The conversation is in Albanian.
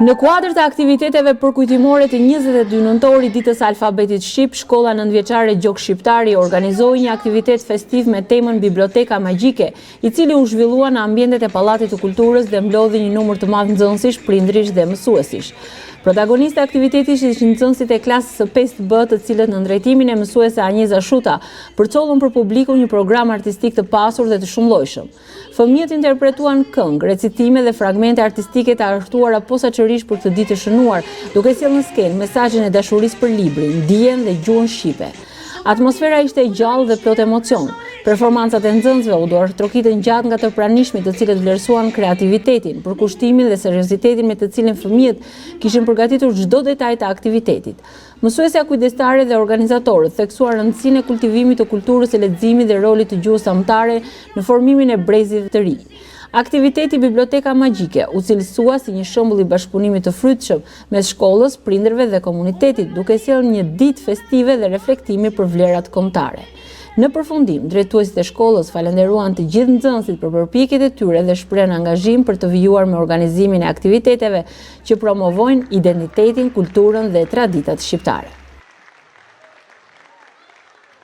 Në kuadër të aktiviteteve përkujtimore të 22 nëntorit ditës alfabetit shqip, shkolla nëntëvjeçare Gjok Shqiptari organizoi një aktivitet festiv me temën Biblioteka Magjike, i cili u zhvillua në ambientet e Pallatit të Kulturës dhe mblodhi një numër të madh nxënësish, prindërish dhe mësuesish. Protagonistë e aktivitetit ishin nxënësit e klasës së 5B, të cilët në ndrejtimin e mësuese Anjeza Shuta përcollën për publiku një program artistik të pasur dhe të shumëllojshëm. Fëmijët interpretuan këngë, recitime dhe fragmente artistike të argëtuara posaçërisht për këtë ditë të shënuar, duke sjellë në skenë mesazhin e dashurisë për librin, dijen dhe gjuhën shqipe. Atmosfera ishte e gjallë dhe plot emocion. Performancat e nxënësve u dorëtrokitën gjatë nga të pranishmit, të cilët vlerësuan kreativitetin, përkushtimin dhe seriozitetin me të cilin fëmijët kishin përgatitur çdo detaj të aktivitetit. Mësuesja kujdestare dhe organizatorët theksuan rëndësinë e kultivimit të kulturës së leximit dhe rolit të gjuhës samtare në formimin e brezëve të ri. Aktiviteti Biblioteka Magjike u cilësua si një shembull i bashkëpunimit të frytshëm mes shkollës, prindërve dhe komunitetit, duke sjellë një ditë festive dhe reflektimi për vlerat kombëtare. Në përfundim, drejtuesit e shkollës falenderuan të gjithë nxënësit për përpjekjet e tyre dhe shprehën angazhim për të vijuar me organizimin e aktiviteteve që promovojnë identitetin, kulturën dhe traditat shqiptare.